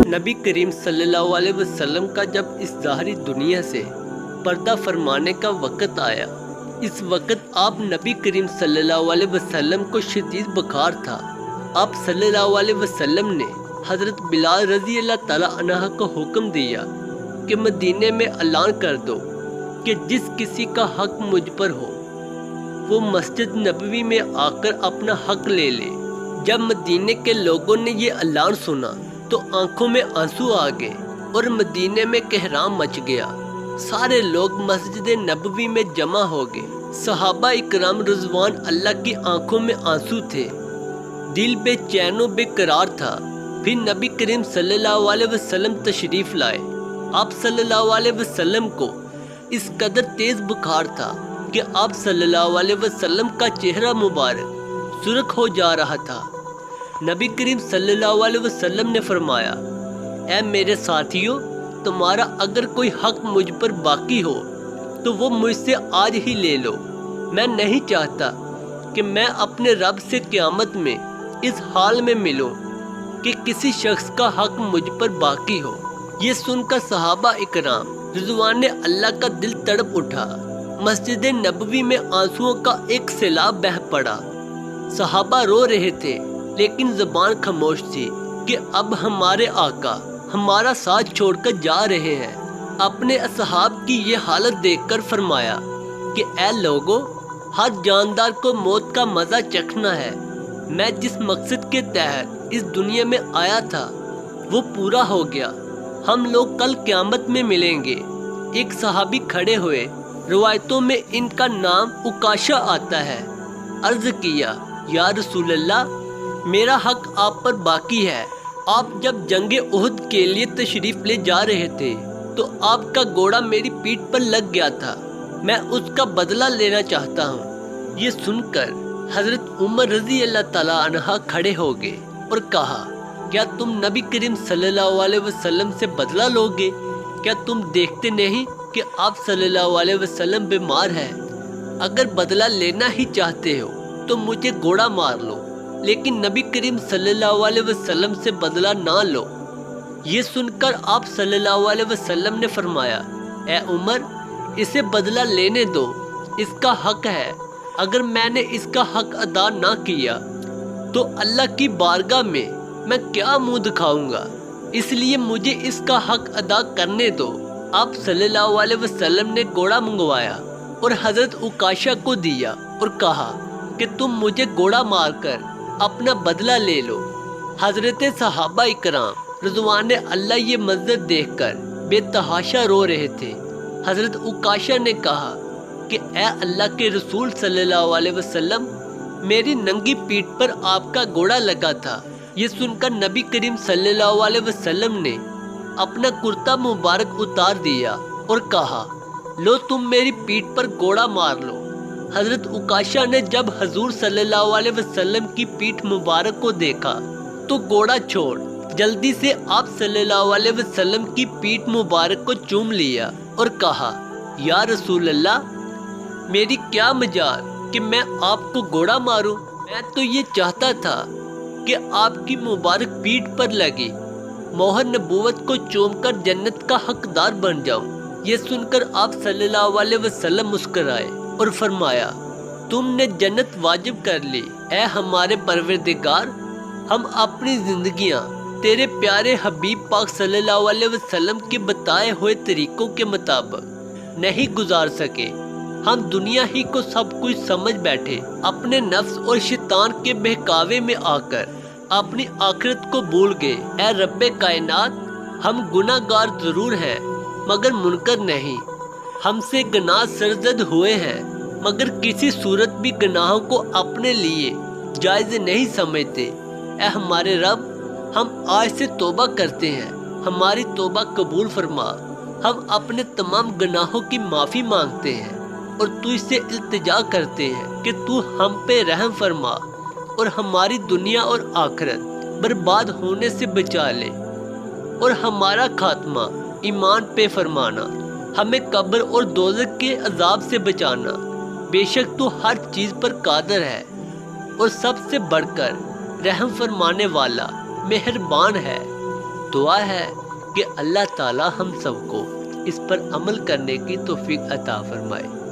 نبی کریم صلی اللہ علیہ وسلم کا جب اس ظاہری دنیا سے پردہ فرمانے کا وقت آیا، اس وقت آپ نبی کریم صلی اللہ علیہ وسلم کو شدید بخار تھا۔ آپ صلی اللہ علیہ وسلم نے حضرت بلال رضی اللہ تعالیٰ عنہ کو حکم دیا کہ مدینے میں اعلان کر دو کہ جس کسی کا حق مجھ پر ہو وہ مسجد نبوی میں آ کر اپنا حق لے لے۔ جب مدینے کے لوگوں نے یہ اعلان سنا تو آنکھوں میں آنسو آ گئے اور مدینے میں کہرام مچ گیا۔ سارے لوگ مسجد نبوی میں جمع ہو گئے۔ صحابہ اکرام رضوان اللہ کی آنکھوں میں آنسو تھے، دل بے چین و بے قرار تھا۔ پھر نبی کریم صلی اللہ علیہ وسلم تشریف لائے۔ آپ صلی اللہ علیہ وسلم کو اس قدر تیز بخار تھا کہ آپ صلی اللہ علیہ وسلم کا چہرہ مبارک سرخ ہو جا رہا تھا۔ نبی کریم صلی اللہ علیہ وسلم نے فرمایا، اے میرے ساتھیوں، تمہارا اگر کوئی حق مجھ پر باقی ہو تو وہ مجھ سے آج ہی لے لو۔ میں نہیں چاہتا کہ میں اپنے رب سے قیامت میں اس حال میں ملوں کہ کسی شخص کا حق مجھ پر باقی ہو۔ یہ سن کر صحابہ اکرام رضوان اللہ کا دل تڑپ اٹھا۔ مسجد نبوی میں آنسوؤں کا ایک سیلاب بہہ پڑا۔ صحابہ رو رہے تھے لیکن زبان خاموش تھی کہ اب ہمارے آقا ہمارا ساتھ چھوڑ کر جا رہے ہیں۔ اپنے اصحاب کی یہ حالت دیکھ کر فرمایا کہ اے لوگو، ہر جاندار کو موت کا مزہ چکھنا ہے۔ میں جس مقصد کے تحت اس دنیا میں آیا تھا وہ پورا ہو گیا۔ ہم لوگ کل قیامت میں ملیں گے۔ ایک صحابی کھڑے ہوئے، روایتوں میں ان کا نام عکاشہ آتا ہے۔ عرض کیا، یا رسول اللہ، میرا حق آپ پر باقی ہے۔ آپ جب جنگ احد کے لیے تشریف لے جا رہے تھے تو آپ کا گھوڑا میری پیٹھ پر لگ گیا تھا، میں اس کا بدلہ لینا چاہتا ہوں۔ یہ سن کر حضرت عمر رضی اللہ تعالیٰ عنہ کھڑے ہو گئے اور کہا، کیا تم نبی کریم صلی اللہ علیہ وسلم سے بدلہ لوگے؟ کیا تم دیکھتے نہیں کہ آپ صلی اللہ علیہ وسلم بیمار ہیں؟ اگر بدلہ لینا ہی چاہتے ہو تو مجھے گھوڑا مار لو، لیکن نبی کریم صلی اللہ علیہ وسلم سے بدلہ نہ لو۔ یہ سن کر آپ صلی اللہ علیہ وسلم نے فرمایا، اے عمر، اسے بدلہ لینے دو، اس کا حق ہے۔ اگر میں نے اس کا حق ادا نہ کیا تو اللہ کی بارگاہ میں کیا منہ دکھاؤں گا؟ اس لیے مجھے اس کا حق ادا کرنے دو۔ آپ صلی اللہ علیہ وسلم نے گھوڑا منگوایا اور حضرت عکاشہ کو دیا اور کہا کہ تم مجھے گھوڑا مار کر اپنا بدلہ لے لو۔ حضرت صحابہ اکرام رضوان اللہ یہ منظر دیکھ کر بے تحاشا رو رہے تھے۔ حضرت عکاشہ نے کہا کہ اے اللہ کے رسول صلی اللہ علیہ وسلم، میری ننگی پیٹھ پر آپ کا گھوڑا لگا تھا۔ یہ سن کر نبی کریم صلی اللہ علیہ وسلم نے اپنا کرتا مبارک اتار دیا اور کہا، لو تم میری پیٹھ پر گھوڑا مار لو۔ حضرت عکاشہ نے جب حضور صلی اللہ علیہ وسلم کی پیٹھ مبارک کو دیکھا تو گھوڑا چھوڑ جلدی سے آپ صلی اللہ علیہ وسلم کی پیٹھ مبارک کو چوم لیا اور کہا، یا رسول اللہ، میری کیا مجال کہ میں آپ کو گھوڑا ماروں؟ میں تو یہ چاہتا تھا کہ آپ کی مبارک پیٹھ پر لگی مہر نبوت کو چوم کر جنت کا حقدار بن جاؤں۔ یہ سن کر آپ صلی اللہ علیہ وسلم مسکرائے اور فرمایا، تم نے جنت واجب کر لی۔ اے ہمارے پروردگار، ہم اپنی زندگیاں تیرے پیارے حبیب پاک صلی اللہ علیہ وسلم کے بتائے ہوئے طریقوں کے مطابق نہیں گزار سکے۔ ہم دنیا ہی کو سب کچھ سمجھ بیٹھے، اپنے نفس اور شیطان کے بہکاوے میں آ کر اپنی آخرت کو بھول گئے۔ اے رب کائنات، ہم گناہ گار ضرور ہیں مگر منکر نہیں۔ ہم سے گناہ سرزد ہوئے ہیں مگر کسی صورت بھی گناہوں کو اپنے لیے جائز نہیں سمجھتے۔ اے ہمارے رب، ہم آج سے توبہ کرتے ہیں، ہماری توبہ قبول فرما۔ ہم اپنے تمام گناہوں کی معافی مانگتے ہیں اور تجھ سے التجا کرتے ہیں کہ تو ہم پہ رحم فرما اور ہماری دنیا اور آخرت برباد ہونے سے بچا لے اور ہمارا خاتمہ ایمان پہ فرمانا، ہمیں قبر اور دوزخ کے عذاب سے بچانا۔ بے شک تو ہر چیز پر قادر ہے اور سب سے بڑھ کر رحم فرمانے والا، مہربان ہے۔ دعا ہے کہ اللہ تعالی ہم سب کو اس پر عمل کرنے کی توفیق عطا فرمائے۔